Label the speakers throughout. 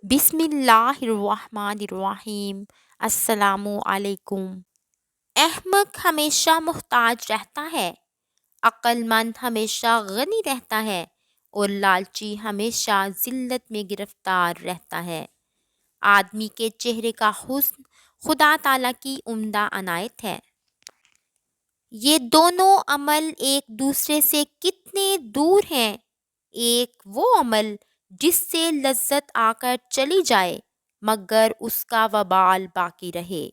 Speaker 1: بسم اللہ الرحمن الرحیم۔ السلام علیکم۔ احمق ہمیشہ محتاج رہتا ہے، عقل مند ہمیشہ غنی رہتا ہے اور لالچی ہمیشہ ذلت میں گرفتار رہتا ہے۔ آدمی کے چہرے کا حسن خدا تعالیٰ کی عمدہ عنایت ہے۔ یہ دونوں عمل ایک دوسرے سے کتنے دور ہیں۔ ایک وہ عمل جس سے لذت آ کر چلی جائے مگر اس کا وبال باقی رہے،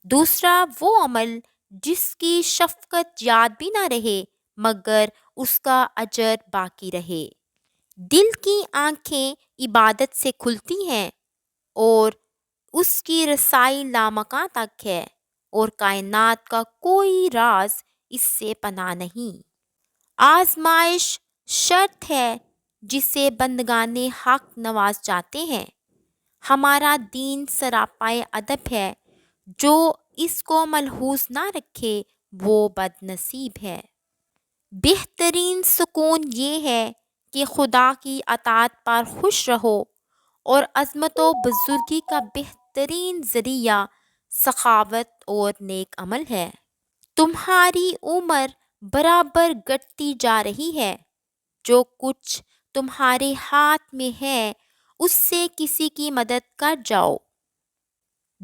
Speaker 1: دوسرا وہ عمل جس کی شفقت یاد بھی نہ رہے مگر اس کا اجر باقی رہے۔ دل کی آنکھیں عبادت سے کھلتی ہیں اور اس کی رسائی لامکاں تک ہے، اور کائنات کا کوئی راز اس سے پناہ نہیں۔ آزمائش شرط ہے جسے بندگان حق نواز جاتے ہیں۔ ہمارا دین سراپائے ادب ہے، جو اس کو ملحوظ نہ رکھے وہ بد نصیب ہے۔ بہترین سکون یہ ہے کہ خدا کی اطاعت پر خوش رہو، اور عظمت و بزرگی کا بہترین ذریعہ سخاوت اور نیک عمل ہے۔ تمہاری عمر برابر گھٹتی جا رہی ہے، جو کچھ تمہارے ہاتھ میں ہے اس سے کسی کی مدد کر جاؤ۔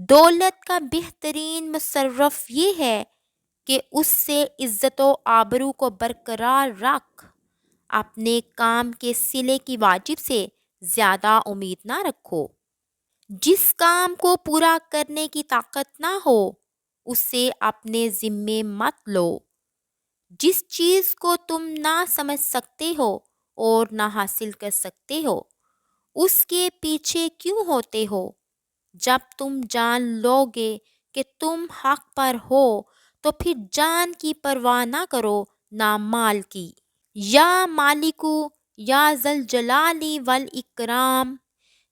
Speaker 1: دولت کا بہترین مصرف یہ ہے کہ اس سے عزت و آبرو کو برقرار رکھ۔ اپنے کام کے صلے کی واجب سے زیادہ امید نہ رکھو۔ جس کام کو پورا کرنے کی طاقت نہ ہو اسے اپنے ذمے مت لو۔ جس چیز کو تم نہ سمجھ سکتے ہو اور نہ حاصل کر سکتے ہو اس کے پیچھے کیوں ہوتے ہو؟ جب تم جان لو گے کہ تم حق پر ہو تو پھر جان کی پرواہ نہ کرو نہ مال کی۔ یا مالکو یا ذوالجلال والاکرام،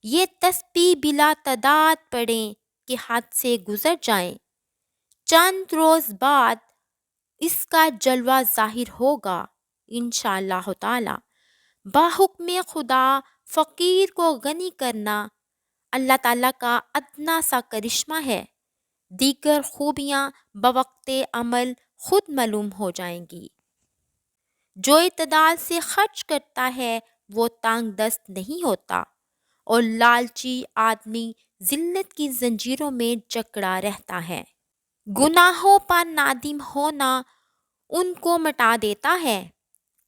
Speaker 1: یہ تسبیح بلا تعداد پڑھیں کہ حد سے گزر جائیں۔ چند روز بعد اس کا جلوہ ظاہر ہوگا انشاءاللہ تعالی۔ بحکم خدا فقیر کو غنی کرنا اللہ تعالیٰ کا ادنا سا کرشمہ ہے۔ دیگر خوبیاں بوقت عمل خود معلوم ہو جائیں گی۔ جو اعتدال سے خرچ کرتا ہے وہ تنگ دست نہیں ہوتا، اور لالچی آدمی ذلت کی زنجیروں میں جکڑا رہتا ہے۔ گناہوں پر نادم ہونا ان کو مٹا دیتا ہے،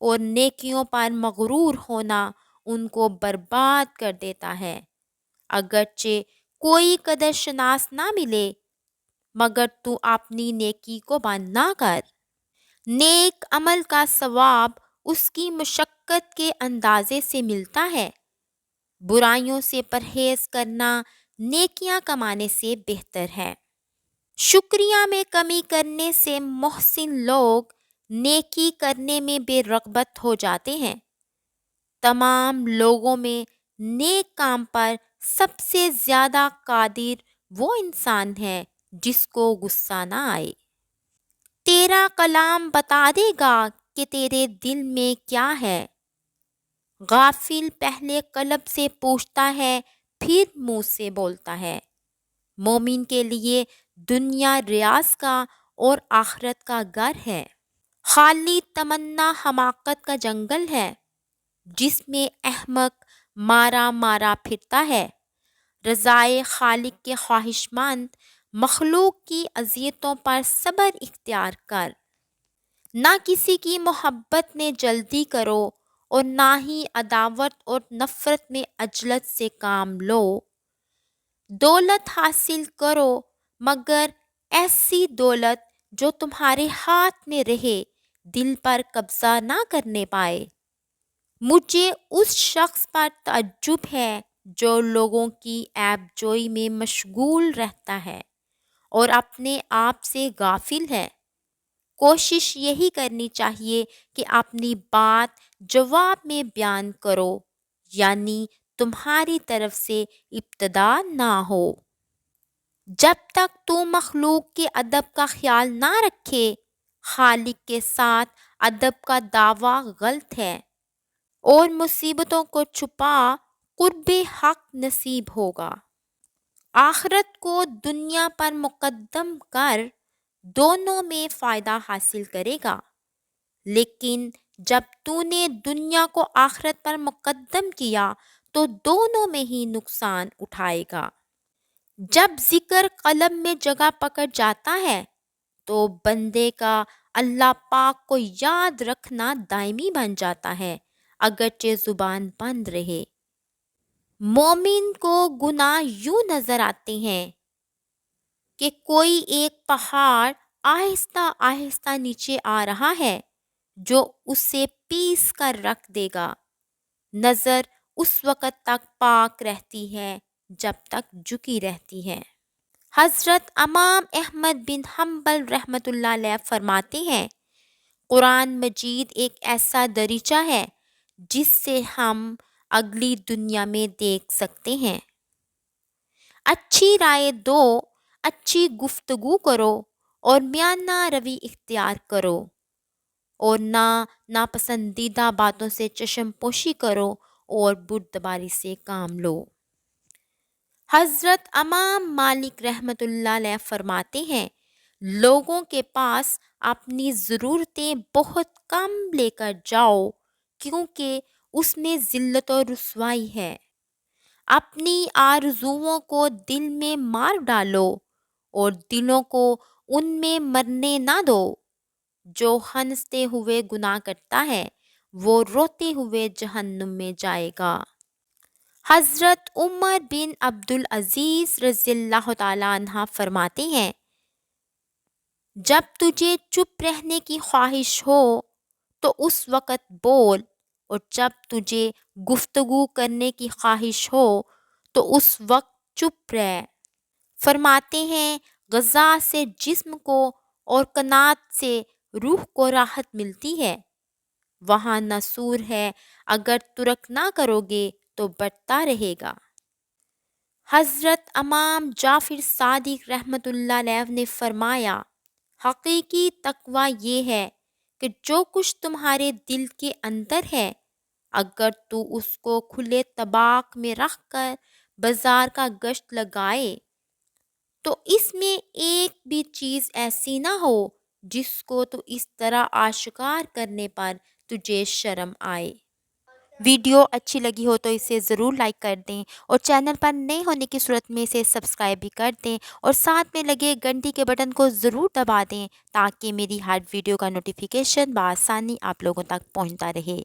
Speaker 1: اور نیکیوں پر مغرور ہونا ان کو برباد کر دیتا ہے۔ اگرچہ کوئی قدر شناس نہ ملے مگر تو اپنی نیکی کو بند نہ کر۔ نیک عمل کا ثواب اس کی مشقت کے اندازے سے ملتا ہے۔ برائیوں سے پرہیز کرنا نیکیاں کمانے سے بہتر ہے۔ شکریہ میں کمی کرنے سے محسن لوگ نیکی کرنے میں بے رغبت ہو جاتے ہیں۔ تمام لوگوں میں نیک کام پر سب سے زیادہ قادر وہ انسان ہے جس کو غصہ نہ آئے۔ تیرا کلام بتا دے گا کہ تیرے دل میں کیا ہے۔ غافل پہلے قلب سے پوچھتا ہے پھر منہ سے بولتا ہے۔ مومن کے لیے دنیا ریاض کا اور آخرت کا گھر ہے۔ خالی تمنا حماقت کا جنگل ہے جس میں احمق مارا مارا پھرتا ہے۔ رضائے خالق کے خواہش مند مخلوق کی اذیتوں پر صبر اختیار کر۔ نہ کسی کی محبت میں جلدی کرو اور نہ ہی عداوت اور نفرت میں عجلت سے کام لو۔ دولت حاصل کرو مگر ایسی دولت جو تمہارے ہاتھ میں رہے، دل پر قبضہ نہ کرنے پائے۔ مجھے اس شخص پر تعجب ہے جو لوگوں کی عیب جوئی میں مشغول رہتا ہے اور اپنے آپ سے غافل ہے۔ کوشش یہی کرنی چاہیے کہ اپنی بات جواب میں بیان کرو، یعنی تمہاری طرف سے ابتدا نہ ہو۔ جب تک تو مخلوق کے ادب کا خیال نہ رکھے خالق کے ساتھ ادب کا دعویٰ غلط ہے، اور مصیبتوں کو چھپا قرب حق نصیب ہوگا۔ آخرت کو دنیا پر مقدم کر دونوں میں فائدہ حاصل کرے گا، لیکن جب تو نے دنیا کو آخرت پر مقدم کیا تو دونوں میں ہی نقصان اٹھائے گا۔ جب ذکر قلب میں جگہ پکڑ جاتا ہے تو بندے کا اللہ پاک کو یاد رکھنا دائمی بن جاتا ہے، اگرچہ زبان بند رہے۔ مومن کو گناہ یوں نظر آتے ہیں کہ کوئی ایک پہاڑ آہستہ آہستہ نیچے آ رہا ہے جو اسے پیس کر رکھ دے گا۔ نظر اس وقت تک پاک رہتی ہے جب تک جھکی رہتی ہے۔ حضرت امام احمد بن حنبل رحمۃ اللہ علیہ فرماتے ہیں، قرآن مجید ایک ایسا دریچہ ہے جس سے ہم اگلی دنیا میں دیکھ سکتے ہیں۔ اچھی رائے دو، اچھی گفتگو کرو اور میانہ روی اختیار کرو، اور ناپسندیدہ باتوں سے چشم پوشی کرو اور بردباری سے کام لو۔ حضرت امام مالک رحمۃ اللہ علیہ فرماتے ہیں، لوگوں کے پاس اپنی ضرورتیں بہت کم لے کر جاؤ کیونکہ اس میں ذلت و رسوائی ہے۔ اپنی آرزوؤں کو دل میں مار ڈالو اور دلوں کو ان میں مرنے نہ دو۔ جو ہنستے ہوئے گناہ کرتا ہے وہ روتے ہوئے جہنم میں جائے گا۔ حضرت عمر بن عبدالعزیز رضی اللہ تعالیٰ عنہ فرماتے ہیں، جب تجھے چپ رہنے کی خواہش ہو تو اس وقت بول، اور جب تجھے گفتگو کرنے کی خواہش ہو تو اس وقت چپ رہ۔ فرماتے ہیں، غذا سے جسم کو اور قناعت سے روح کو راحت ملتی ہے، وہاں نہ سور ہے، اگر ترک نہ کرو گے تو بڑھتا رہے گا۔ حضرت امام جعفر صادق رحمۃ اللہ علیہ نے فرمایا، حقیقی تقویٰ یہ ہے کہ جو کچھ تمہارے دل کے اندر ہے، اگر تو اس کو کھلے طباق میں رکھ کر بازار کا گشت لگائے تو اس میں ایک بھی چیز ایسی نہ ہو جس کو تو اس طرح آشکار کرنے پر تجھے شرم آئے۔ ویڈیو اچھی لگی ہو تو اسے ضرور لائک کر دیں اور چینل پر نئے ہونے کی صورت میں اسے سبسکرائب بھی کر دیں اور ساتھ میں لگے گھنٹی کے بٹن کو ضرور دبا دیں تاکہ میری ہر ویڈیو کا نوٹیفیکیشن بآسانی آپ لوگوں تک پہنچتا رہے۔